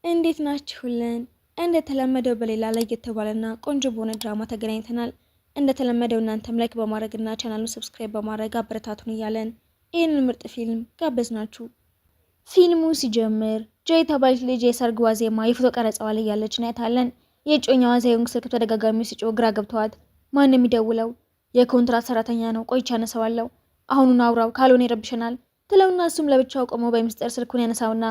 እንዴት ናችሁልን? እንደተለመደው በሌላ ላይ የተባለና ቆንጆ በሆነ ድራማ ተገናኝተናል። እንደተለመደው እናንተም ላይክ በማድረግና ቻናሉን ሰብስክራይብ በማድረግ አበረታቱን እያለን ይህንን ምርጥ ፊልም ጋበዝናችሁ። ፊልሙ ሲጀምር ጆ የተባለች ልጅ የሰርግ ዋዜማ የፎቶ ቀረጻዋ ላይ ያለች እናያታለን። የእጮኛዋ ዛዩንግ ስልክ ተደጋጋሚ ሲጮህ ግራ ገብተዋት ማን የሚደውለው? የኮንትራት ሰራተኛ ነው። ቆይቻ አነሳዋለሁ። አሁኑን አውራው ካልሆነ ይረብሸናል ትለውና እሱም ለብቻው ቆሞ በሚስጥር ስልኩን ያነሳውና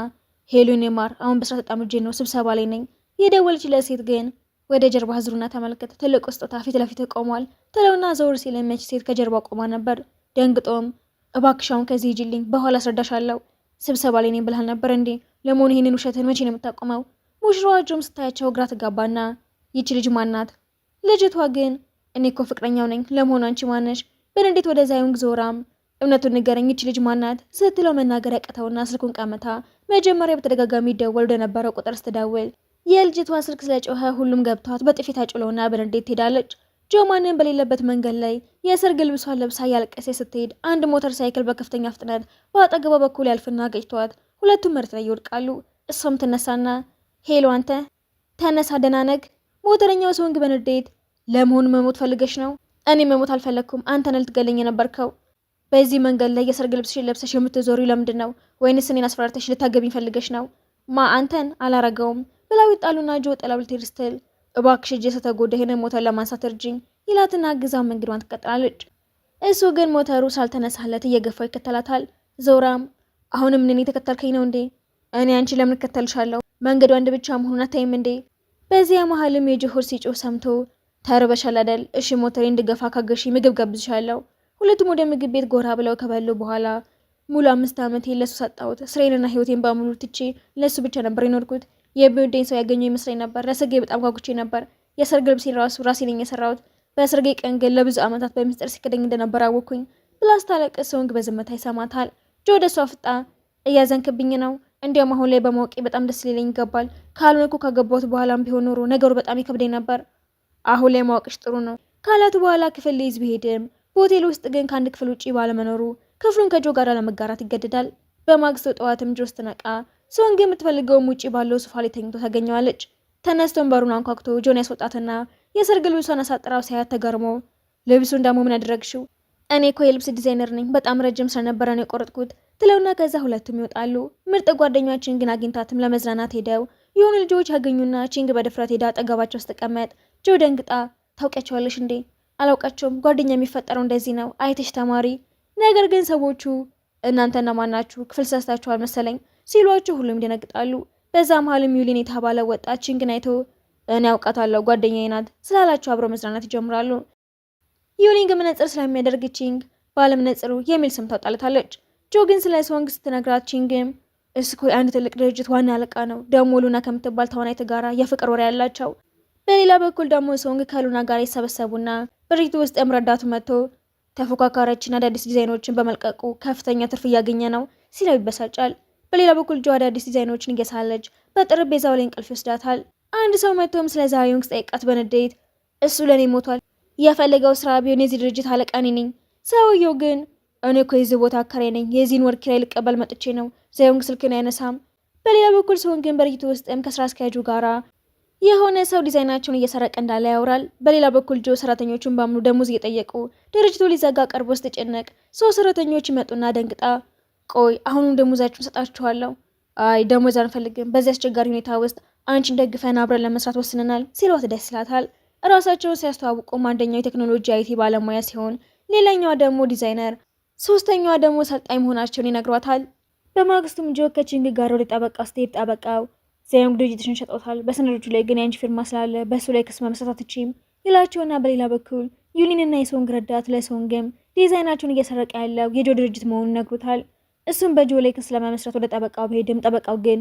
ሄሉን የማር አሁን በስራ ተጣምጄ ነው ስብሰባ ላይ ነኝ። የደወለች ለሴት ግን ወደ ጀርባ ዙሩና ተመልከተ። ትልቅ ስጦታ ፊት ለፊት ቆሟል ትለውና ዘውር ሲል የመች ሴት ከጀርባ ቆማ ነበር። ደንግጦም እባክሻውን ከዚህ ሂጂልኝ በኋላ አስረዳሻለሁ። ስብሰባ ላይ ነኝ ብለሃል ነበር እንዴ? ለመሆኑ ይህንን ውሸትን መቼ ነው የምታቆመው? ሙሽራዋ ጆም ስታያቸው ግራ ትጋባና ይቺ ልጅ ማናት? ልጅቷ ግን እኔ እኮ ፍቅረኛው ነኝ። ለመሆኑ አንቺ ማነሽ? በንዴት ወደ ዛዩንግ ዞራም እውነቱን ንገረኝ ይቺ ልጅ ማናት ስትለው መናገር ያቀተውና ስልኩን ቀመታ። መጀመሪያ በተደጋጋሚ ደወል ወደ ነበረው ቁጥር ስትደውል የልጅቷ ስልክ ስለጮኸ ሁሉም ገብቷት በጥፊ ታጭለውና በንዴት ትሄዳለች። ጆ ማንም በሌለበት መንገድ ላይ የሰርግ ልብሷን ለብሳ ያለቀሰ ስትሄድ አንድ ሞተር ሳይክል በከፍተኛ ፍጥነት በአጠገቧ በኩል ያልፍና ገጭቷት ሁለቱም መሬት ላይ ይወድቃሉ። እሷም ትነሳና ሄሎ አንተ ተነሳ ደህና ነህ? ሞተረኛው ሰውንግ በንዴት ለመሆኑ መሞት ፈልገሽ ነው? እኔ መሞት አልፈለግኩም። አንተ ነህ ልትገለኝ የነበርከው። በዚህ መንገድ ላይ የሰርግ ልብስሽን ለብሰሽ የምትዞሪው ለምንድን ነው? ወይንስ እኔን አስፈራርተሽ ልታገቢኝ ፈልገሽ ነው? ማ አንተን አላረገውም ብላው ይጣሉና ጆ ጥላው ልትሄድ ስትል እባክሽ እጄ ስለተጎዳ ይሄንን ሞተር ለማንሳት እርጅኝ ይላትና አግዛው መንገዷን ትቀጥላለች። እሱ ግን ሞተሩ ሳልተነሳለት እየገፋው ይከተላታል። ዞራም አሁንም እኔን የተከተልከኝ ነው እንዴ? እኔ አንቺ ለምን እከተልሻለሁ? መንገዱ አንድ ብቻ መሆኑን አታይም እንዴ? በዚያ መሀልም የጆሆር ሲጮህ ሰምቶ ተርበሻል አይደል? እሺ ሞተሬ እንድገፋ ካገሺ ምግብ ጋብዝሻለሁ። ሁለቱም ወደ ምግብ ቤት ጎራ ብለው ከበሉ በኋላ ሙሉ 5 ዓመት ለሱ ሰጣሁት። ስራዬንና ህይወቴን በሙሉ ትቼ ለሱ ብቻ ነበር የኖርኩት። የሚወደኝ ሰው ያገኘው ይመስለኝ ነበር። ለሰርጌ በጣም ጓጉቼ ነበር። የሰርግ ልብሴን ራሴ ነኝ የሰራሁት። በሰርጌ ቀን ግን ለብዙ ዓመታት በሚስጥር ሲከደኝ እንደነበር አወኩኝ ብላ ስታለቅስ ሰውንግ በዝምታ ይሰማታል። ጆ ወደ እሷ ፍጣ እያዘንክብኝ ነው? እንዲያውም አሁን ላይ በማወቄ በጣም ደስ ሊለኝ ይገባል። ካልሆነ እኮ ካገባሁት በኋላም ቢሆን ኖሮ ነገሩ በጣም ይከብደኝ ነበር። አሁን ላይ ማወቅሽ ጥሩ ነው ካላት በኋላ ክፍል ሊይዝ ቢሄድም በሆቴል ውስጥ ግን ከአንድ ክፍል ውጪ ባለመኖሩ ክፍሉን ከጆ ጋር ለመጋራት ይገደዳል። በማግስቱ ጠዋትም ጆ ስትነቃ ሰውንግ የምትፈልገውም ውጪ ባለው ሶፋ ላይ ተኝቶ ታገኘዋለች። ተነስቶን በሩን አንኳኩቶ ጆን ያስወጣትና የሰርግ ልብሷን አሳጥራው ሳያት ተገርሞ ልብሱን ደግሞ ምን አደረግሽው? እኔ እኮ የልብስ ዲዛይነር ነኝ፣ በጣም ረጅም ስለነበረ ነው የቆረጥኩት ትለውና ከዛ ሁለቱም ይወጣሉ። ምርጥ ጓደኛችን ግን አግኝታትም ለመዝናናት ሄደው የሆኑ ልጆች ያገኙና ቺንግ በድፍረት ሄዳ አጠገባቸው ስትቀመጥ ጆ ደንግጣ ታውቂያቸዋለሽ እንዴ? አላውቃቸውም። ጓደኛ የሚፈጠረው እንደዚህ ነው፣ አይተሽ ተማሪ። ነገር ግን ሰዎቹ እናንተና ማናችሁ ክፍል ሰስታችኋል መሰለኝ ሲሏቸው ሁሉም ይደነግጣሉ። በዛ መሀልም ዩሊን የተባለ ወጣት ቺንግን አይቶ እኔ አውቃታለሁ ጓደኛዬ ናት ስላላቸው አብረው መዝናናት ይጀምራሉ። ዩሊን ግን መነጽር ስለሚያደርግ ቺንግ ባለመነጽሩ የሚል ስም ታውጣለታለች። ጆ ግን ስለ ሰውንግ ስትነግራት ቺንግም እስኮ አንድ ትልቅ ድርጅት ዋና አለቃ ነው፣ ደግሞ ሉና ከምትባል ተዋናይት ጋራ የፍቅር ወሬ ያላቸው። በሌላ በኩል ደግሞ ሰውንግ ከሉና ጋር ይሰበሰቡና ድርጅቱ ውስጥ ረዳቱ መጥቶ ተፎካካሪዎችን አዳዲስ ዲዛይኖችን በመልቀቁ ከፍተኛ ትርፍ እያገኘ ነው ሲለው ይበሳጫል። በሌላ በኩል ጆ አዳዲስ ዲዛይኖችን እየሳለች በጠረጴዛው ላይ እንቅልፍ ይወስዳታል። አንድ ሰው መጥቶም ስለ ዛዩንግ ጠይቃት በንዴት እሱ ለኔ ሞቷል፣ የፈለገው ስራ ቢሆን የዚህ ድርጅት አለቃ እኔ ነኝ። ሰውየው ግን እኔ እኮ የዚህ ቦታ አከራይ ነኝ፣ የዚህን ወር ኪራይ ልቀበል መጥቼ ነው። ዛዩንግ ስልክን አያነሳም። በሌላ በኩል ሰውንግ ግን በድርጅቱ ውስጥም ከስራ አስኪያጁ ጋራ የሆነ ሰው ዲዛይናቸውን እየሰረቀ እንዳለ ያወራል። በሌላ በኩል ጆ ሰራተኞቹን በሙሉ ደሞዝ እየጠየቁ ድርጅቱ ሊዘጋ ቀርቦ ስትጨነቅ 3 ሰራተኞች ይመጡና ደንግጣ ቆይ አሁኑም ደሞዛችሁን ሰጣችኋለሁ። አይ ደሞዝ አንፈልግም፣ በዚህ አስቸጋሪ ሁኔታ ውስጥ አንቺን ደግፈን አብረን ለመስራት ወስነናል ሲሏት ደስ ይላታል። እራሳቸውን ሲያስተዋውቁም አንደኛው የቴክኖሎጂ አይቲ ባለሙያ ሲሆን ሌላኛዋ ደግሞ ዲዛይነር፣ ሶስተኛዋ ደግሞ ሰልጣኝ መሆናቸውን ይነግሯታል። በማግስቱም ጆ ከቺንግ ጋር ወደ ጠበቃ ስትሄድ ጠበቃው ዛዩንግ ድርጅትሽን ሸጦታል፣ በሰነዶቹ ላይ ግን የአንቺ ፊርማ ስላለ በእሱ ላይ ክስ መመስረት አትችይም ይላቸውና በሌላ በኩል ዩሊንና የሰውንግ ረዳት ለሰውንግም ዲዛይናቸውን እየሰረቀ ያለው የጆ ድርጅት መሆኑን ይነግሩታል። እሱም በጆ ላይ ክስ ለመመስረት ወደ ጠበቃው ቢሄድም ጠበቃው ግን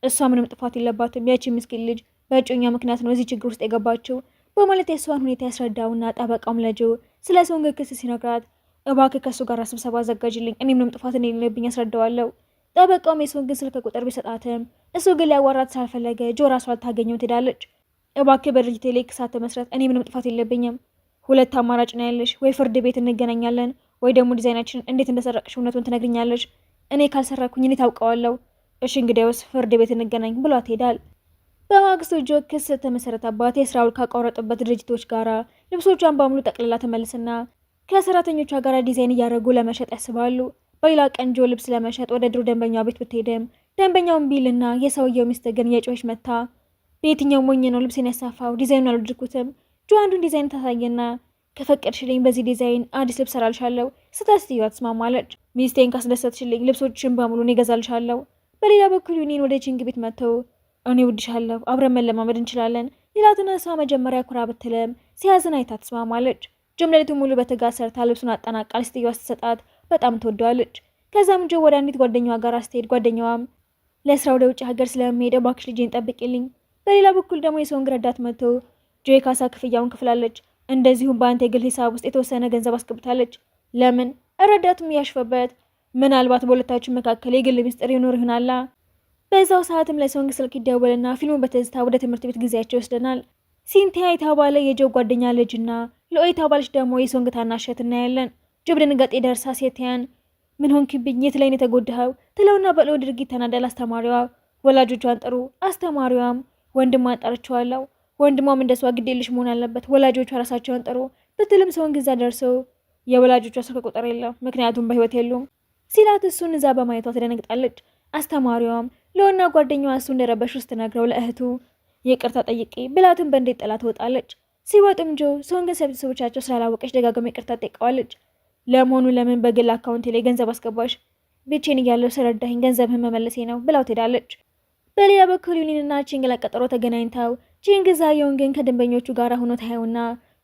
እሷ ምንም ጥፋት የለባትም፣ ያቺ ምስኪን ልጅ በእጮኛ ምክንያት ነው እዚህ ችግር ውስጥ የገባችው በማለት የእሷን ሁኔታ ያስረዳውና ጠበቃውም ለጆ ስለ ሰውንግ ክስ ሲነግራት እባክህ ከእሱ ጋር ስብሰባ አዘጋጅልኝ፣ እኔ ምንም ጥፋት እንደሌለብኝ ያስረዳዋለሁ። ጠበቃውም የሰውንግን ስልክ ቁጥር ቢሰጣትም እሱ ግን ሊያዋራት ስላልፈለገ ጆ ራሷ ልታገኘው ትሄዳለች። እባክህ በድርጅቴ ላይ ክስ አትመስረት፣ እኔ ምንም ጥፋት የለብኝም። 2 አማራጭ ነው ያለሽ፣ ወይ ፍርድ ቤት እንገናኛለን፣ ወይ ደግሞ ዲዛይናችንን እንዴት እንደሰረቅሽ እውነቱን ትነግሪኛለሽ። እኔ ካልሰራኩኝ እኔ ታውቀዋለሁ። እሺ እንግዲያውስ ፍርድ ቤት እንገናኝ ብሏት ሄዳል። በማግስቱ ጆ ክስ ተመሰረተባት። የስራ ውል ካቋረጡበት ድርጅቶች ጋራ ልብሶቿን በሙሉ ጠቅልላ ተመልስና ከሰራተኞቿ ጋር ዲዛይን እያደረጉ ለመሸጥ ያስባሉ። በሌላ ቀን ጆ ልብስ ለመሸጥ ወደ ድሮ ደንበኛው ቤት ብትሄድም ደንበኛውን ቢልና የሰውየው ሚስት ግን የጮች መታ በየትኛው ሞኝ ነው ልብስን ያሳፋው? ዲዛይኑን አልወደድኩትም። ጆ አንዱን ዲዛይን ታሳየና ከፈቀድሽልኝ በዚህ ዲዛይን አዲስ ልብስ ሰራልሻለሁ። ስታስትየዋ ትስማማለች። ሚስቴን ካስደሰትሽልኝ ልብሶችን በሙሉ እኔ እገዛልሻለሁ። በሌላ በኩል ዩኒን ወደ ቺንግ ቤት መጥተው እኔ ውድሻለሁ፣ አብረን መለማመድ እንችላለን ሌላትና እሷ መጀመሪያ ኩራ ብትልም ሲያዝን አይታ ትስማማለች። ጆም ሌሊቱን ሙሉ በትጋት ሰርታ ልብሱን አጠናቃል። ስትየዋ ስትሰጣት በጣም ትወደዋለች። ከዛም ጆ ወደ አንዲት ጓደኛዋ ጋር ስትሄድ ጓደኛዋም ለስራ ወደ ውጭ ሀገር ስለሚሄድ እባክሽ ልጄን ጠብቂልኝ። በሌላ በኩል ደግሞ የሰውን ረዳት መጥቶ ጆ የካሳ ክፍያውን ክፍላለች። እንደዚሁም በአንተ የግል ሂሳብ ውስጥ የተወሰነ ገንዘብ አስገብታለች። ለምን? ረዳቱም ያሽፈበት ምናልባት በሁለታችሁ መካከል የግል ምስጢር ይኖር ይሆናላ። በዛው ሰዓትም ለሶንግ ስልክ ይደወልና ፊልሙ በትዝታ ወደ ትምህርት ቤት ጊዜያቸው ይወስደናል። ሲንቲያ የተባለ የጆ ጓደኛ ልጅና ሎኢ የተባለች ደግሞ የሶንግ ታናሽ እህት እናያለን። ጆ በድንጋጤ ደርሳ ሴቲያን ምን ሆንክብኝ? የት ላይ ነው የተጎዳኸው? ትለውና በሎኢ ድርጊት ተናደል አስተማሪዋ ወላጆቿን ጥሩ። አስተማሪዋም ወንድሟን ጠርቼዋለሁ፣ ወንድሟም እንደሷ ግዴልሽ መሆን አለበት፣ ወላጆቿ ራሳቸውን ጥሩ ብትልም ሰውን ግዛ ደርሰው የወላጆቿ ስልክ ቁጥር የለም ምክንያቱም በህይወት የሉም ሲላት እሱን እዛ በማየቷ ትደነግጣለች። አስተማሪዋም ለሆና ጓደኛዋ እሱ እንደረበሽ ውስጥ ነግረው ለእህቱ ይቅርታ ጠይቄ ብላትን በእንዴት ጥላ ትወጣለች። ሲወጡም ጆ ሰውን ግን ቤተሰቦቻቸው ስላላወቀች ደጋግማ ይቅርታ ጠይቀዋለች። ለመሆኑ ለምን በግል አካውንቴ ላይ ገንዘብ አስገባሽ? ብቻዬን እያለሁ ስለረዳኸኝ ገንዘብህን መመለሴ ነው ብላው ትሄዳለች። በሌላ በኩል ዩኒንና ቺንግ ለቀጠሮ ተገናኝተው ቺንግ ዛየውን ግን ከደንበኞቹ ጋር ሆኖ ታየውና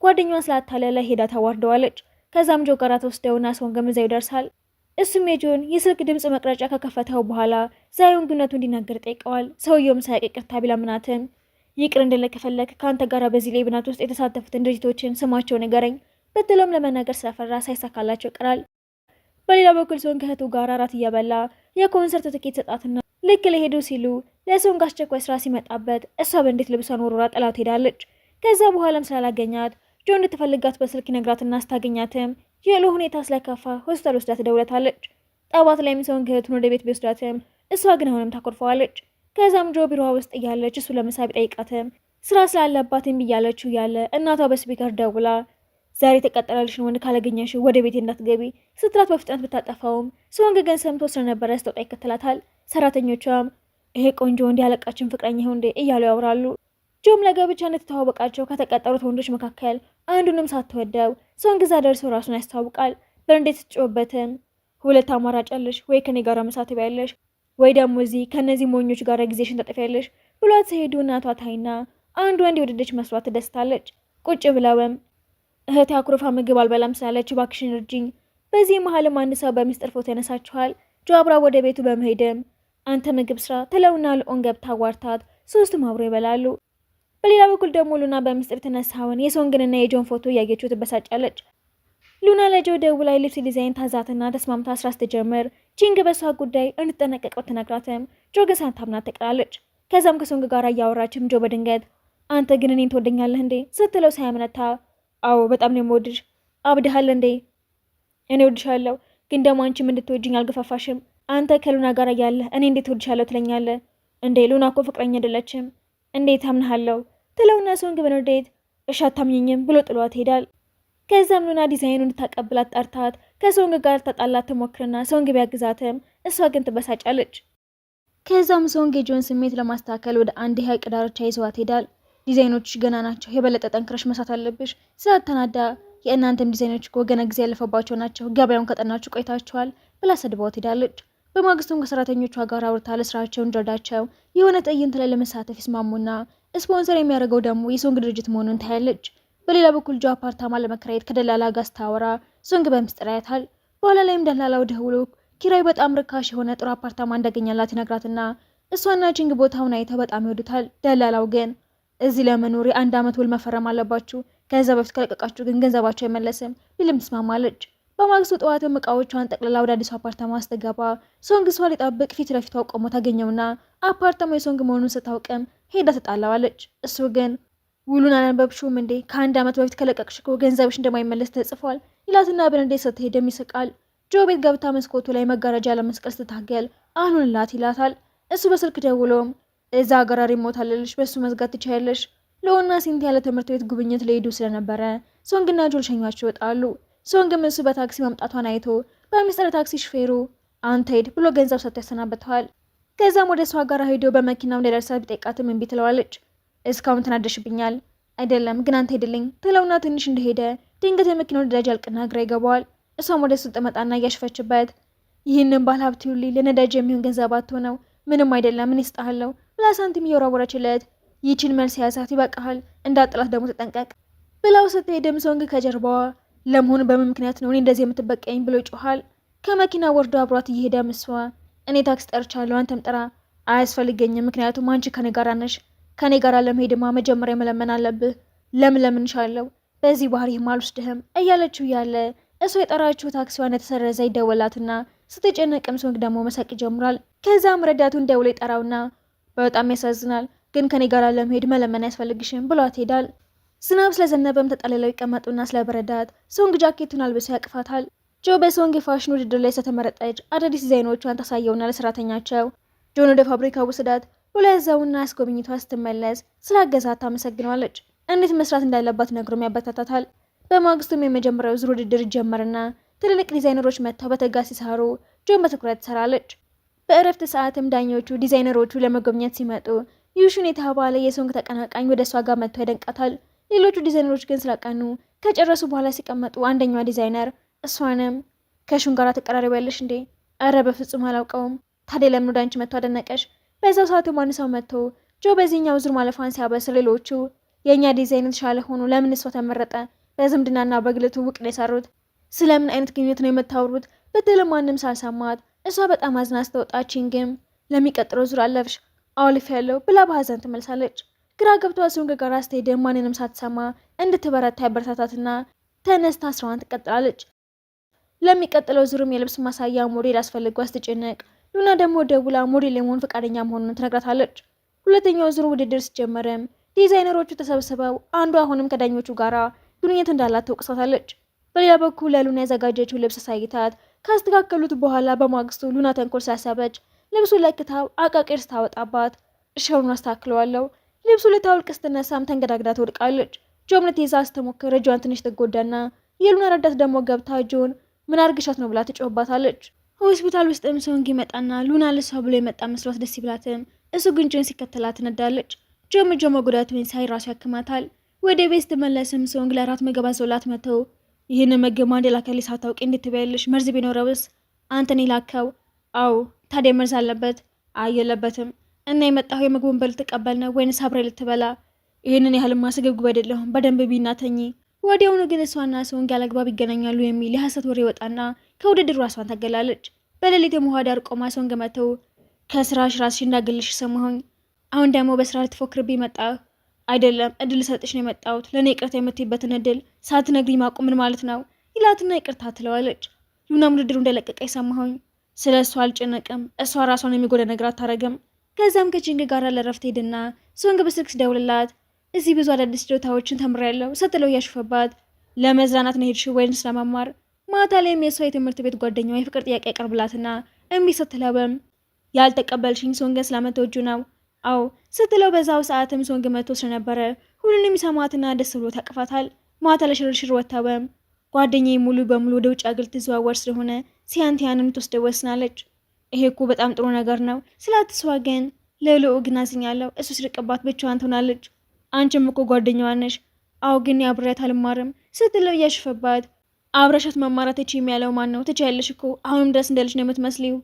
ጓደኛዋ ስላታለለ ሄዳ ታዋርደዋለች። ከዛም ጆ ጋር ተወስደውና ሰውን ገምዛው ይደርሳል። እሱም የጆን የስልክ ድምጽ መቅረጫ ከከፈተው በኋላ ዛዩን ግነቱ እንዲናገር ጠይቀዋል። ሰውየውም ሳያውቅ ይቅርታ ቢለምናትም ይቅር እንደለክ ከፈለክ ከአንተ ጋር በዚህ ላይ ብናት ውስጥ የተሳተፉትን ድርጅቶችን ስማቸው ንገረኝ ብትሎም ለመናገር ስለፈራ ሳይሳካላቸው ይቀራል። በሌላ በኩል ሶንግ ከእህቱ ጋር እራት እየበላ የኮንሰርት ትኬት ሰጣትና ልክ ለሄዱ ሲሉ ለሶንግ አስቸኳይ ስራ ሲመጣበት እሷ በእንዴት ልብሷን ወርውራ ጥላው ትሄዳለች። ከዛ በኋላም ስላላገኛት ጆ እንድትፈልጋት በስልክ ነግራትና ስታገኛትም የሎ ሁኔታ ስለከፋ ሆስፒታል ወስዳ ትደውለታለች። ጠዋት ላይም ሶንግ እህቱን ወደ ቤት ቢወስዳትም እሷ ግን አሁንም ታኮርፈዋለች። ከዛም ጆ ቢሮዋ ውስጥ እያለች እሱ ለምሳ ቢጠይቃትም ስራ ስላለባትም ብያለችው ያለ እናቷ በስፒከር ደውላ ዛሬ ተቀጠረልሽን ወንድ ካላገኘሽ ወደ ቤቴ እንዳትገቢ ስትላት በፍጥነት ብታጠፋውም ሶንግ ግን ሰምቶ ስለነበረ ስትወጣ ይከተላታል። ሰራተኞቿም ይሄ ቆንጆ ወንድ ያለቃችን ፍቅረኛ ይሁን እንዴ እያሉ ያወራሉ። ጆም ለጋብቻ እንደተተዋወቃቸው ከተቀጠሩት ወንዶች መካከል አንዱንም ሳትወደው ሶንግ እዛ ደርሶ ራሱን ያስታውቃል። በእንዴት ስትጮህበትም ሁለት አማራጭ አለሽ፣ ወይ ከኔ ጋር መሳተፍ ያለሽ ወይ ደግሞ እዚህ ከነዚህ ሞኞች ጋር ጊዜሽን ታጠፊያለሽ ብሏት ሲሄዱ እናቷ ታይና አንድ ወንድ የወደደች መስሏት ትደስታለች። ቁጭ ብለውም እህቴ አኩርፋ ምግብ አልበላም ስላለች እባክሽን እርጅኝ። በዚህ መሀልም አንድ ሰው በሚስጥር ፎቶ ያነሳችኋል። ጆ አብራ ወደ ቤቱ በመሄድም አንተ ምግብ ስራ ትለውና ልኦን ገብታ ዋርታት ሶስቱም አብሮ ይበላሉ። በሌላ በኩል ደግሞ ሉና በሚስጥር የተነሳውን የሶንግንና የጆን ፎቶ እያየችው ትበሳጫለች። ሉና ለጆ ደውላ ልብስ ዲዛይን ታዛትና ተስማምታ ስራ ስትጀምር ቺንግ በሷ ጉዳይ እንድትጠነቀቀው ትነግራትም ጆ ግን ሳታምናት ትቀራለች። ከዛም ከሶንግ ጋር እያወራችም ጆ በድንገት አንተ ግን እኔን ትወደኛለህ እንዴ ስትለው ሳያምነታ አዎ በጣም ነው የምወድሽ። አብድሃል እንዴ? እኔ ወድሻለሁ፣ ግን ደግሞ አንቺም እንድትወጂኝ አልገፋፋሽም። አንተ ከሉና ጋር እያለህ እኔ እንዴት ወድሻለሁ ትለኛለህ እንዴ? ሉና እኮ ፍቅረኛ አይደለችም። እንዴት አምናለሁ ትለውና ሶንግ በንዴት እሺ አታምኚኝም ብሎ ጥሏት ይሄዳል። ከዛም ሉና ዲዛይኑን እንድታቀብላት ጠርታት ከሶንግ ጋር ተጣላት ትሞክርና ሶንግ ቢያግዛትም እሷ ግን ትበሳጫለች። ከዛም ሶንግ የጆን ስሜት ለማስተካከል ወደ አንድ ሐይቅ ዳርቻ ይዘዋት ይሄዳል። ዲዛይኖች ገና ናቸው፣ የበለጠ ጠንክረሽ መስራት አለብሽ። ሳትናዳ የእናንተም ዲዛይኖች እኮ ገና ጊዜ ያለፈባቸው ናቸው፣ ገበያውን ከጠናችሁ ቆይታችኋል ብላ ሰድባው ትሄዳለች። በማግስቱም ከሰራተኞቿ ጋር አውርታ ለስራቸው እንዲረዳቸው የሆነ ትዕይንት ላይ ለመሳተፍ ይስማሙና ስፖንሰር የሚያደርገው ደግሞ የሶንግ ድርጅት መሆኑን ታያለች። በሌላ በኩል ጆ አፓርታማ ለመከራየት ከደላላ ጋር ስታወራ ሶንግ በምስጢር ያያታል። በኋላ ላይም ደላላው ደውሎ ኪራይ በጣም ርካሽ የሆነ ጥሩ አፓርታማ እንዳገኛላት ይነግራትና እሷና ቺንግ ቦታውን አይተው በጣም ይወዱታል። ደላላው ግን እዚህ ለመኖር የ1 ዓመት ውል መፈረም አለባችሁ፣ ከዛ በፊት ከለቀቃችሁ ግን ገንዘባቸው አይመለስም ቢልም ትስማማለች። በማግስቱ ጠዋትም እቃዎቿን ጠቅልላ ወደ አዲሱ አፓርታማ ስትገባ ሶንግ እሷ ሊጠብቅ ፊት ለፊቷ ቆሞ ታገኘውና አፓርታማው የሶንግ መሆኑን ስታውቅም ሄዳ ትጣላዋለች። እሱ ግን ውሉን አላነበብሽውም እንዴ? ከ1 ዓመት በፊት ከለቀቅሽ እኮ ገንዘብሽ እንደማይመለስ ተጽፏል ይላትና በንዴት ስትሄድም ይስቃል። ጆ ቤት ገብታ መስኮቱ ላይ መጋረጃ ለመስቀል ስትታገል አሁንላት ይላታል። እሱ በስልክ ደውሎም እዛ ሀገር ሪሞት አለልሽ፣ በሱ መዝጋት ትችያለሽ። ለሆና ሲንት ያለ ትምህርት ቤት ጉብኝት ሊሄዱ ስለነበረ ሶንግና ጆል ሸኟቸው ይወጣሉ። ሶንግም እሱ በታክሲ መምጣቷን አይቶ በሚስጥር ታክሲ ሹፌሩ አንተ ሂድ ብሎ ገንዘብ ሰጥቶ ያሰናበተዋል። ከዛም ወደ እሷ ጋር ሄዶ በመኪናው እንደደረሰ ቢጠይቃትም እምቢ ትለዋለች። እስካሁን ተናደሽብኛል አይደለም ግን አንተ ሄድልኝ ትለውና ትንሽ እንደሄደ ድንገት የመኪናው ነዳጅ ያልቅና ግራ ይገባዋል። እሷም ወደ እሱ ትመጣና እያሸፈችበት ይህንን ባለ ሀብት ይውልኝ ለነዳጅ የሚሆን ገንዘብ አትሆነው ምንም አይደለም ምን ይስጣለው ብላ ሳንቲም እየወረወረችለት ይችን መልስ ያዛት ይበቃሃል እንዳጥላት ደግሞ ተጠንቀቅ ብላው ስትሄድም ሶንግ ከጀርባዋ ለመሆኑ በምን ምክንያት ነው እኔ እንደዚህ የምትበቀኝ ብሎ ይጮሃል። ከመኪና ወርዶ አብሯት እየሄደ ምስዋ እኔ ታክሲ ጠርቻለሁ አንተም ጥራ አያስፈልገኝም ምክንያቱም አንቺ ከኔ ጋር ነሽ ከኔ ጋር ለመሄድማ መጀመሪያ መለመን አለብህ ለምንሻለው በዚህ ባህሪህም አልወስድህም እያለችው ያለ እሱ የጠራችው ታክሲዋን የተሰረዘ ይደወላትና ስትጨነቅም ሶንግ ደግሞ መሳቅ ይጀምራል። ከዛም ረዳቱን ደውሎ ይጠራውና በጣም ያሳዝናል ግን ከኔ ጋር ለመሄድ መለመን አያስፈልግሽም ብሏት ሄዳል። ዝናብ ስለዘነበም ተጠልለው ይቀመጡና ስለበረዳት ሶንግ ጃኬቱን አልብሶ ያቅፋታል። ጆ በሶንግ የፋሽን ውድድር ላይ ስለተመረጠች አዳዲስ ዲዛይኖቿን ታሳየውና ለሰራተኛቸው ጆን ወደ ፋብሪካ ውስዳት ብሎ ያዛውና አስጎብኝቷ ስትመለስ ስላገዛት ታመሰግነዋለች። እንዴት መስራት እንዳለባት ነግሮም ያበረታታታል። በማግስቱም የመጀመሪያው ዙር ውድድር ይጀመርና ትልልቅ ዲዛይነሮች መጥተው በተጋ ሲሰሩ ጆን በትኩረት ትሰራለች። በእረፍት ሰዓትም ዳኞቹ ዲዛይነሮቹ ለመጎብኘት ሲመጡ ዩሹን የተባለ የሶንግ ተቀናቃኝ ወደ እሷ ጋር መጥቶ ያደንቃታል። ሌሎቹ ዲዛይነሮች ግን ስላቀኑ ከጨረሱ በኋላ ሲቀመጡ አንደኛዋ ዲዛይነር እሷንም ከሹን ጋር ትቀራረቢያለሽ እንዴ? አረ በፍጹም አላውቀውም። ታዲያ ለምን ወደ አንቺ መጥቶ አደነቀሽ? በዛው ሰዓት ማን ሰው መጥቶ ጆ በዚህኛው ዙር ማለፏን ሲያበስር ሌሎቹ የእኛ ዲዛይን የተሻለ ሆኖ ለምን እሷ ተመረጠ? በዝምድናና በግል ትውውቅ ነው የሰሩት። ስለምን አይነት ግንኙነት ነው የምታወሩት? በተለይ ማንም ሳልሰማት እሷ በጣም አዝና ስተወጣችኝ ግን ለሚቀጥለው ዙር አለፍሽ አውልፍ ያለው ብላ በሀዘን ትመልሳለች። ግራ ገብቷ ሶንግ ጋር ስትሄድ ማንንም ሳትሰማ እንድትበረታ ያበረታታትና ተነስታ ስራዋን ትቀጥላለች። ለሚቀጥለው ዙርም የልብስ ማሳያ ሞዴል አስፈልጓ ስትጨነቅ ሉና ደግሞ ደውላ ሞዴል የመሆን ፈቃደኛ መሆኑን ትነግራታለች። ሁለተኛው ዙር ውድድር ሲጀመርም ዲዛይነሮቹ ተሰብስበው አንዱ አሁንም ከዳኞቹ ጋራ ግንኙነት እንዳላት ትወቅሳታለች። በሌላ በኩል ለሉና ያዘጋጀችው ልብስ ሳይታት ካስተካከሉት በኋላ በማግስቱ ሉና ተንኮል ስላሰበች ልብሱን ለክታው አቃቂር ስታወጣባት እሻውን አስተካክለዋለሁ ልብሱ ልታውልቅ ስትነሳም ተንገዳግዳ ትወድቃለች። ጆም ልትይዛ ስትሞክር እጇን ትንሽ ትጎዳና የሉና ረዳት ደግሞ ገብታ ጆን ምን አርግሻት ነው ብላ ትጮህባታለች። ሆስፒታል ውስጥም ሶንግ ይመጣና ሉና ልሷ ብሎ የመጣ መስሏት ደስ ይብላትም እሱ ግን ጆን ሲከተላት ትነዳለች። ጆም መጎዳቱን ሳይ ራሱ ያክማታል። ወደ ቤት ስትመለስም ሶንግ ለራት ምግብ አዘውላት መተው ይህን ምግብ ማን ላከልሽ ሳታውቂ እንዴት ትበያለሽ? መርዝ ቢኖረውስ? አንተን ይላከው? አው ታዲያ መርዝ አለበት? አይ የለበትም። እና የመጣው የምግቡን በል ተቀበል ነው ወይንስ አብሬ ልትበላ? ይህንን ያህልማ ስግብግብ አይደለሁም በደንብ ቢናተኝ። ወዲያውኑ ግን እሷና ሶንግ ያለግባብ ይገናኛሉ የሚል የሐሰት ወሬ ወጣና ከውድድሩ ራሷን ታገላለች። በሌሊት የውሃ ዳር ቆማ ሶንግ መተው ከስራሽ ራስሽ እንዳገልሽ ሰማሁኝ። አሁን ደግሞ በስራ ልትፎክርብኝ መጣ አይደለም እድል ሰጥሽ ነው የመጣሁት። ለእኔ ይቅርታ የምትይበትን እድል ሳትነግሪኝ ማቆም ምን ማለት ነው ይላትና ይቅርታ ትለዋለች። ሉናም ውድድሩ እንደለቀቀ ሰማሁኝ። ስለ እሷ አልጨነቅም። እሷ ራሷን የሚጎዳ ነገር አታረግም። ከዛም ከቺንግ ጋር ለረፍት ሄድና ሶንግ በስልክ ደውልላት እዚህ ብዙ አዳዲስ ችሎታዎችን ተምሬያለሁ ስትለው እያሽፈባት ለመዝናናት ነው ሄድሽው ወይንስ ለመማር? ማታ ላይም የእሷ የትምህርት ቤት ጓደኛዋ የፍቅር ጥያቄ ያቀርብላትና እምቢ ስትለውም ያልተቀበልሽኝ ሶንግን ስለምትወጁ ነው አው ስትለው በዛው ሰዓትም ሶንግ መቶ ስለነበረ ሁሉንም ይሰማትና ደስ ብሎ ታቅፋታል። ማታ ለሽርሽር ወጣወም ጓደኛዬ ሙሉ በሙሉ ወደ ውጭ አገር ትዘዋወር ስለሆነ ሲያንቲያንም ትወስደው ወስናለች። ይሄ እኮ በጣም ጥሩ ነገር ነው ስላትሷ ግን ለልኡ ግን አዝኛለሁ። እሱ ሲርቅባት ብቻዋን ትሆናለች። አንቺም እኮ ጓደኛዋ ነሽ። አው ግን አብሬያት አልማርም ስትለው እያሽፈባት አብረሻት መማራት የሚያለው ማን ነው? ትችያለሽ እኮ አሁንም ድረስ እንደልጅ ነው የምትመስሊው።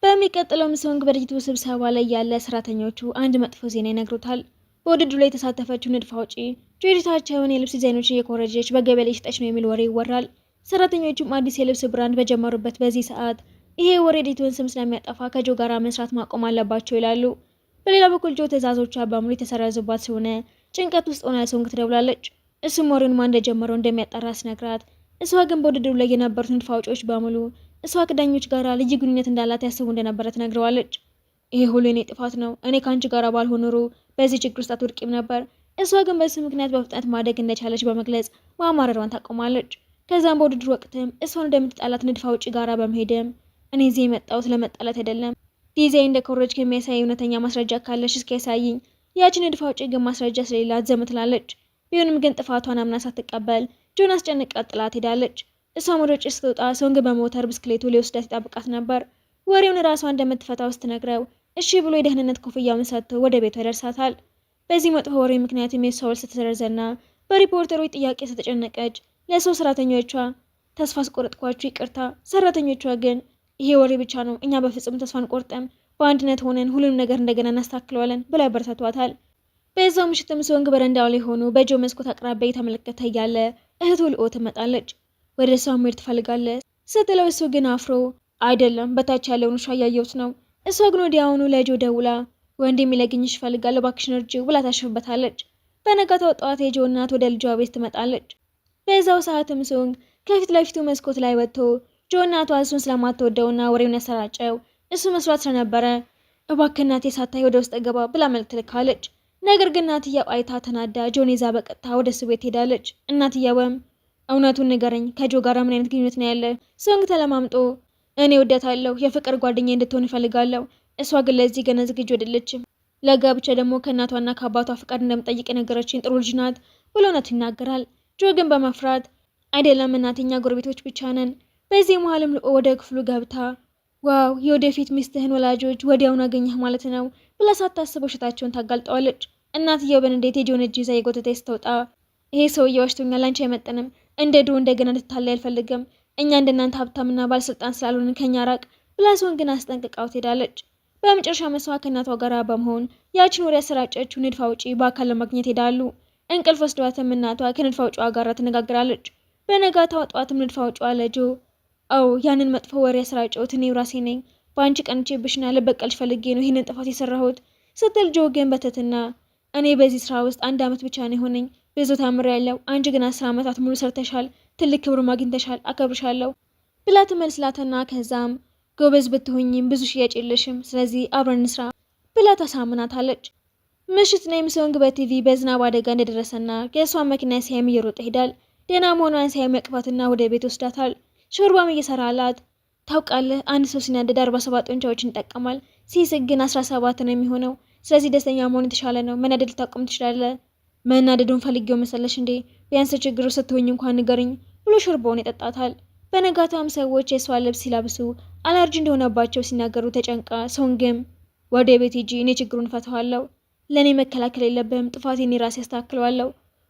በሚቀጥለውም ሶንግ በድርጅቱ ስብሰባ ላይ ያለ ሰራተኞቹ አንድ መጥፎ ዜና ይነግሩታል። በውድድሩ ላይ የተሳተፈችው ንድፍ አውጪ ድርጅታቸውን የልብስ ዲዛይኖች እየኮረጀች በገበያ ላይ ሽጠች ነው የሚል ወሬ ይወራል። ሰራተኞቹም አዲስ የልብስ ብራንድ በጀመሩበት በዚህ ሰዓት ይሄ ወሬ ድርጅቱን ስም ስለሚያጠፋ ከጆ ጋር መስራት ማቆም አለባቸው ይላሉ። በሌላ በኩል ጆ ትዕዛዞቿ በሙሉ የተሰረዙባት ስለሆነ ጭንቀት ውስጥ ሆና ሶንግ ትደውላለች። እሱም ወሬውን ማን እንደጀመረው እንደሚያጣራ ሲነግራት እሷ ግን በውድድሩ ላይ የነበሩት ንድፍ አውጪዎች በሙሉ እሷ ከዳኞች ጋር ልዩ ግንኙነት እንዳላት ያስቡ እንደነበረ ትነግረዋለች። ይሄ ሁሉ የኔ ጥፋት ነው። እኔ ከአንቺ ጋር ባልሆን ኖሮ በዚህ ችግር ውስጥ አትወድቂም ነበር። እሷ ግን በዚህ ምክንያት በፍጥነት ማደግ እንደቻለች በመግለጽ ማማረሯን ታቆማለች። ከዛም በውድድር ወቅትም እሷን እንደምትጣላት ንድፍ አውጪ ጋራ በመሄድም እኔ እዚህ የመጣሁት ለመጣላት አይደለም፣ ዲዛይን እንደኮረጅ ከሚያሳይ እውነተኛ ማስረጃ ካለሽ እስኪ ያሳይኝ። ያችን ንድፍ አውጪ ግን ማስረጃ ስለሌላት ዝም ትላለች። ቢሆንም ግን ጥፋቷን አምና ሳትቀበል ጆን አስጨንቃት ጥላት ሄዳለች። እሷም ወደ ውጭ ስትወጣ ሶንግ በሞተር ብስክሌቱ ሊወስዳት ይጠብቃት ነበር። ወሬውን ራሷ እንደምትፈታው ስትነግረው እሺ ብሎ የደህንነት ኮፍያውን ሰጥቶ ወደ ቤቷ ያደርሳታል። በዚህ መጥፎ ወሬ ምክንያትም የሷ ውል ስትሰረዘና በሪፖርተሮች ጥያቄ ስትጨነቀች ለሰው ሰራተኞቿ ተስፋ አስቆረጥኳችሁ፣ ይቅርታ። ሰራተኞቿ ግን ይሄ ወሬ ብቻ ነው፣ እኛ በፍጹም ተስፋ አንቆርጥም፣ በአንድነት ሆነን ሁሉንም ነገር እንደገና እናስተካክለዋለን ብላ ያበረታቷታል። በዛው ምሽትም ሶንግ በረንዳው ላይ ሆኖ በጆ መስኮት አቅራቢያ የተመለከተ እያለ እህቱ ልኦ ትመጣለች። ወደ እሷ መሄድ ትፈልጋለች ስትለው እሱ ግን አፍሮ አይደለም በታች ያለውን ውሻ እያየሁት ነው። እሷ ግን ወዲያውኑ ለጆ ደውላ ወንድሜ ሊያገኝሽ እፈልጋለሁ እባክሽን እርጂው ብላ ታሽፍበታለች። በነጋታው ጠዋት የጆ እናት ወደ ልጇ ቤት ትመጣለች። በዛው ሰዓትም ሶንግ ከፊት ለፊቱ መስኮት ላይ ወጥቶ ጆ እናቷ እሱን ስለማትወደውና ወሬውን ያሰራጨው እሱ መስሏት ስለነበረ እባክህ እናቴ ሳታይ ወደ ውስጥ ገባ ብላ መልዕክት ልካለች። ነገር ግን እናትየው አይታ ተናዳ ጆን ይዛ በቀጥታ ወደ እሱ ቤት ሄዳለች። እናትየውም እውነቱን ንገረኝ፣ ከጆ ጋር ምን አይነት ግንኙነት ነው ያለ? ሶንግ ተለማምጦ እኔ ወዳታለሁ፣ የፍቅር ጓደኛ እንድትሆን እፈልጋለሁ፣ እሷ ግን ለዚህ ገና ዝግጁ አይደለችም፣ ለጋብቻ ደግሞ ከእናቷና ከአባቷ ፍቃድ እንደምጠይቅ የነገረችኝ ጥሩ ልጅ ናት ብሎ እውነቱ ይናገራል። ጆ ግን በመፍራት አይደለም እናተኛ ጎረቤቶች ብቻ ነን። በዚህ መሀልም ልኦ ወደ ክፍሉ ገብታ ዋው የወደፊት ሚስትህን ወላጆች ወዲያውን አገኘህ ማለት ነው ብላ ሳታስብ ውሸታቸውን ታጋልጠዋለች። እናትየው በንዴት የጆን እጅ ይዛ የጎተተ ስትወጣ ይሄ ሰውዬ ዋሽቶኛል፣ አንቺ አይመጥንም፣ እንደ ድሮ እንደገና እንድታላይ አልፈልግም፣ እኛ እንደናንተ ሀብታምና ባለስልጣን ስላልሆንን ከኛ ራቅ ብላ ሶንግን አስጠንቅቃው ትሄዳለች። በመጨረሻ መስዋ ከእናቷ ጋር በመሆን ያችን ወሬ ያሰራጨችው ንድፍ አውጪ በአካል ለማግኘት ሄዳሉ። እንቅልፍ ወስዷትም እናቷ ከንድፍ አውጪዋ ጋር ትነጋግራለች። በነጋታው ጠዋትም ንድፍ አውጪዋ ለጆ ያንን መጥፎ ወሬ ያሰራጨሁት እኔው ራሴ ነኝ፣ በአንቺ ቀንቼብሽና ልበቀልሽ ፈልጌ ነው ይህንን ጥፋት የሰራሁት ስትል ጆ ግን በትህትና እኔ በዚህ ስራ ውስጥ 1 ዓመት ብቻ ነው የሆነኝ፣ ብዙ ተምሬያለሁ፣ አንቺ ግን 10 ዓመታት ሙሉ ሰርተሻል፣ ትልቅ ክብር አግኝተሻል፣ አከብርሻለሁ ብላ ትመልስላትና ከዛም ጎበዝ ብትሆኝም ብዙ ሽያጭ የለሽም፣ ስለዚህ አብረን እንስራ ብላ ታሳምናታለች። ምሽት ላይም ሶንግ በቲቪ በዝናብ አደጋ እንደደረሰና የእሷን መኪና ሲያይም እየሮጠ ይሄዳል። ደህና መሆኗን ሲያይ መቅፋትና ወደ ቤት ወስዳታል። ሾርባም እየሰራላት ታውቃለህ፣ አንድ ሰው ሲናደድ 47 ጡንቻዎችን ይጠቀማል፣ ሲስቅ ግን 17 ነው የሚሆነው። ስለዚህ ደስተኛ መሆን የተሻለ ነው። መናደድ ልታቆም ትችላለህ። መናደዱን ፈልጌው መሰለሽ እንዴ? ቢያንስ ችግሩ ስትሆኝ እንኳን ንገርኝ ብሎ ሾርባውን ይጠጣታል። በነጋታም ሰዎች የሷ ልብስ ሲለብሱ አለርጂ እንደሆነባቸው ሲናገሩ ተጨንቃ ሶንግም ወደ ቤት ሂጂ፣ እኔ ችግሩን እፈታዋለሁ፣ ለእኔ መከላከል የለብህም፣ ጥፋቴን ራሴ አስተካክለዋለሁ።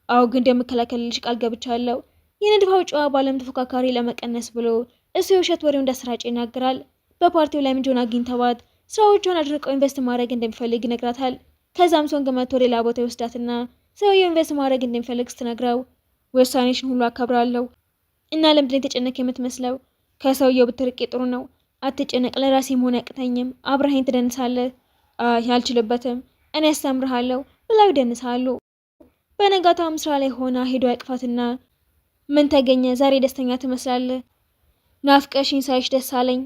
አዎ ግን እንደምከላከልልሽ ቃል ገብቻለሁ። የንድፍ አውጪዋ ባለም ተፎካካሪ ለመቀነስ ብሎ እሱ የውሸት ወሬው እንዳሰራጨ ይናገራል። በፓርቲው ላይም ጆን አግኝተዋት ስራዎቿን አድርቀው ኢንቨስት ማድረግ እንደሚፈልግ ይነግራታል። ከዛም ሶንግ መጥቶ ሌላ ቦታ ይወስዳትና ሰውየው ኢንቨስት ማድረግ እንደሚፈልግ ስትነግረው ውሳኔሽን ሁሉ አከብራለሁ እና ለምንድን የተጨነቅ የምትመስለው? ከሰውየው ብትርቄ ጥሩ ነው። አትጨነቅ፣ ለራሴ መሆን ያቅተኝም፣ አብረሃኝ ትደንሳለህ። ያልችልበትም፣ እኔ ያስተምርሃለሁ ብላው ይደንሳሉ። በነጋታም ስራ ላይ ሆና ሄዶ ያቅፋትና ምን ተገኘ? ዛሬ ደስተኛ ትመስላለህ። ናፍቀሽኝ ሳይሽ ደስ አለኝ።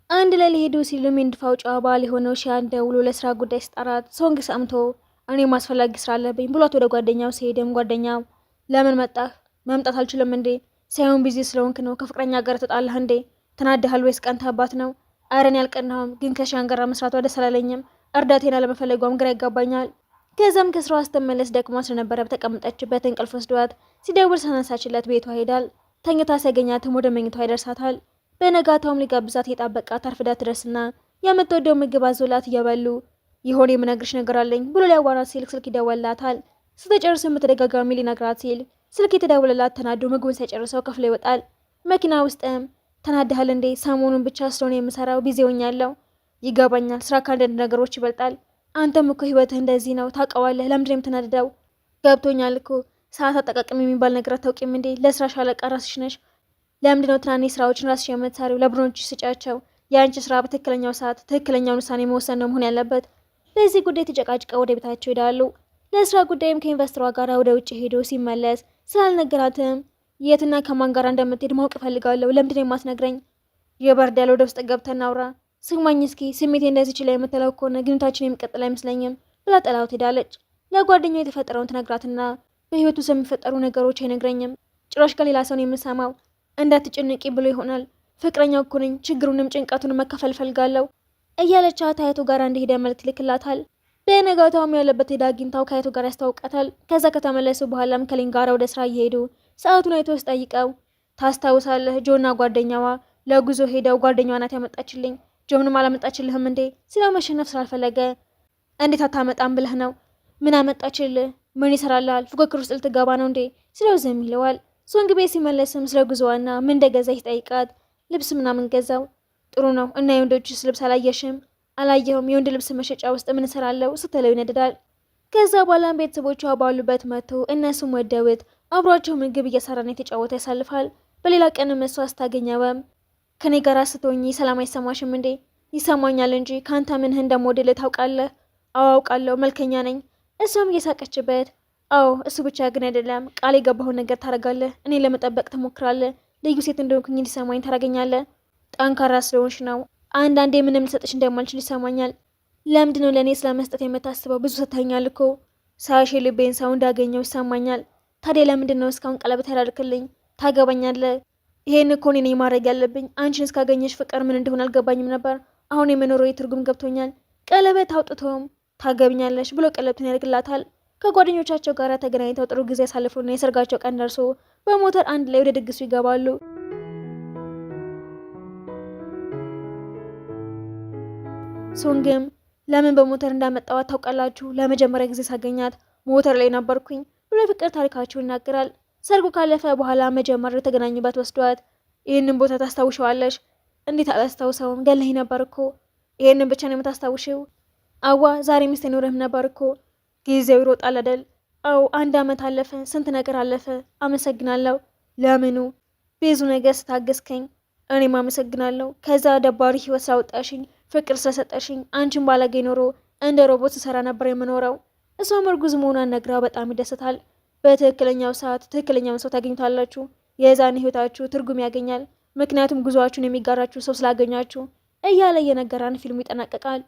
አንድ ላይ ሊሄዱ ሲሉም የንድፍ አውጪዋ ባል የሆነው ሺያን ደውሎ ለስራ ጉዳይ ስጠራት ሶንግ ሰምቶ እኔ ማስፈላጊ ስራ አለብኝ ብሏት ወደ ጓደኛው ሲሄድም ጓደኛው ለምን መጣህ? መምጣት አልችልም እንዴ? ሳይሆን ቢዚ ስለሆንክ ነው። ከፍቅረኛ ጋር ተጣላህ እንዴ? ተናደሃል ወይስ ቀንተህባት ነው? አረን ያልቀናሁም፣ ግን ከሺያን ጋር መስራቷ ደስ አላለኝም። እርዳቴና ለመፈለጓም ግራ ይጋባኛል። ከዛም ከስራዋ ስትመለስ ደክሟ ስለነበረ በተቀመጠችበት እንቅልፍ ወስዷት ሲደውል ሳነሳችለት ቤቷ ሄዳል። ተኝታ ሲያገኛትም ወደ መኝቷ ይደርሳታል። በነጋታውም ሊጋብዛት የጣበቃት አርፍዳ ትደርስና የምትወደው ምግብ አዞላት እየበሉ ይሆን የምነግርሽ ነገር አለኝ ብሎ ሊያዋራት ሲል ስልክ ይደወልላታል። ስትጨርስም በተደጋጋሚ ሊነግራት ሲል ስልክ የተደወለላት ተናዶ ምግቡን ሳይጨርሰው ከፍሎ ይወጣል። መኪና ውስጥም ተናደሃል እንዴ? ሰሞኑን ብቻ ስለሆነ የምሰራው ቢዚ ሆኛለሁ። ይገባኛል፣ ስራ ከአንዳንድ ነገሮች ይበልጣል። አንተም እኮ ህይወትህ እንደዚህ ነው ታውቀዋለህ። ለምንድን ነው የምትናደደው? ገብቶኛል እኮ ሰዓት አጠቃቀም የሚባል ነገር አታውቂም እንዴ? ለስራሽ አለቃ ራስሽ ነሽ። ለምንድነው ትናንሽ ስራዎችን ራስሽ የምትሰሪው? ለብሮንችሽ ስጫቸው። የአንቺ ስራ በትክክለኛው ሰዓት ትክክለኛውን ውሳኔ መወሰን ነው መሆን ያለበት። በዚህ ጉዳይ ተጨቃጭቀው ወደ ቤታቸው ይሄዳሉ። ለስራ ጉዳይም ከኢንቨስተሯ ጋር ወደ ውጭ ሄዶ ሲመለስ ስላልነገራትም የትና ከማን ጋር እንደምትሄድ ማወቅ እፈልጋለሁ፣ ለምንድነው የማትነግረኝ? የበርድ ያለ ወደ ውስጥ ገብተን እናውራ። ስማኝ እስኪ ስሜቴ እንደዚህ ችላ የምትለው ከሆነ ግንኙነታችን የሚቀጥል አይመስለኝም ብላ ጥላው ትሄዳለች። ለጓደኛው የተፈጠረውን ትነግራትና በህይወቱ የሚፈጠሩ ነገሮች አይነግረኝም፣ ጭራሽ ከሌላ ሰው ነው የምሰማው፣ እንዳትጨነቂ ብሎ ይሆናል። ፍቅረኛው እኮ ነኝ፣ ችግሩንም ጭንቀቱን መካፈል ፈልጋለሁ እያለች አያቱ ጋር እንደሄደ መልዕክት ይልክላታል። በነጋታውም ያለበት ሄዳ አግኝታው ከአያቱ ጋር ያስታውቃታል። ከዛ ከተመለሱ በኋላም ከሊን ጋር ወደ ስራ እየሄዱ ሰዓቱን አይቶ ጠይቀው ታስታውሳለህ ጆና ጓደኛዋ ለጉዞ ሄደው ጓደኛዋ ናት ያመጣችልኝ፣ ጆንም አላመጣችልህም እንዴ ስለው መሸነፍ ስላልፈለገ እንዴት አታመጣም ብለህ ነው? ምን አመጣችልህ? ምን ይሰራልሃል? ፉክክር ውስጥ ልትገባ ነው እንዴ ስለው ዝም ይለዋል። ሶንግ ቤት ሲመለስም ስለ ጉዞዋና ምን እንደገዛ ይጠይቃት። ልብስ ምናምን ገዛው። ጥሩ ነው እና የወንዶችስ ልብስ አላየሽም? አላየሁም። የወንድ ልብስ መሸጫ ውስጥ ምን እሰራለሁ ስትለው ይነድዳል። ከዛ በኋላም ቤተሰቦቿ ባሉበት መጥቶ እነሱም ወደውት አብሯቸው ምግብ እየሰራን የተጫወተ ያሳልፋል። በሌላ ቀን እሷ ስታገኘውም ከኔ ጋር ስትሆኚ ሰላም አይሰማሽም እንዴ? ይሰማኛል እንጂ ከአንተ ምንህ እንደምወድልህ ታውቃለህ? አዎ አውቃለሁ፣ መልከኛ ነኝ። እሷም እየሳቀችበት አዎ እሱ ብቻ ግን አይደለም፣ ቃል የገባኸውን ነገር ታደርጋለህ፣ እኔ ለመጠበቅ ትሞክራለህ፣ ልዩ ሴት እንደሆንኩኝ እንዲሰማኝ ታደርገኛለህ። ጠንካራ ስለሆንሽ ነው። አንዳንዴ ምንም ልሰጥሽ እንደማልችል ይሰማኛል። ለምንድን ነው ለእኔ ስለመስጠት የምታስበው? ብዙ ሰጥተኛል እኮ። ሳያሽ ልቤን ሰው እንዳገኘው ይሰማኛል። ታዲያ ለምንድን ነው እስካሁን ቀለበት ያላደረክልኝ? ታገባኛለህ? ይሄን እኮ እኔ ነኝ ማድረግ ያለብኝ። አንቺን እስካገኘሽ ፍቅር ምን እንደሆነ አልገባኝም ነበር። አሁን የመኖረው ትርጉም ገብቶኛል። ቀለበት አውጥቶም ታገብኛለሽ ብሎ ቀለበቱን ያደርግላታል። ከጓደኞቻቸው ጋር ተገናኝተው ጥሩ ጊዜ ያሳልፉና የሰርጋቸው ቀን ደርሶ በሞተር አንድ ላይ ወደ ድግሱ ይገባሉ። ሶንግም ለምን በሞተር እንዳመጣዋት ታውቃላችሁ? ለመጀመሪያ ጊዜ ሳገኛት ሞተር ላይ ነበርኩኝ ብሎ ፍቅር ታሪካቸው ይናገራል። ሰርጉ ካለፈ በኋላ መጀመሪያ የተገናኙበት ወስዷት ይህንን ቦታ ታስታውሸዋለሽ? እንዴት አላስታውሰውም? ገለኝ ነበር እኮ። ይህንን ብቻ ነው የምታስታውሽው? አዋ ዛሬ ሚስት አይኖርህም ነበር እኮ። ጊዜው ይሮጣል አይደል? አዎ 1 ዓመት አለፈ፣ ስንት ነገር አለፈ። አመሰግናለሁ። ለምኑ? ብዙ ነገር ስታገስከኝ። እኔም አመሰግናለሁ። ከዛ ደባሪ ህይወት ስላወጣሽኝ፣ ፍቅር ስለሰጠሽኝ። አንቺን ባላገኝ ኖሮ እንደ ሮቦት ስሰራ ነበር የምኖረው። እሷም እርጉዝ መሆኗን ነግራ በጣም ይደሰታል። በትክክለኛው ሰዓት ትክክለኛውን ሰው ታገኙታላችሁ። የዛን ህይወታችሁ ትርጉም ያገኛል። ምክንያቱም ጉዞአችሁን የሚጋራችሁ ሰው ስላገኛችሁ እያለ የነገራን ፊልሙ ይጠናቀቃል።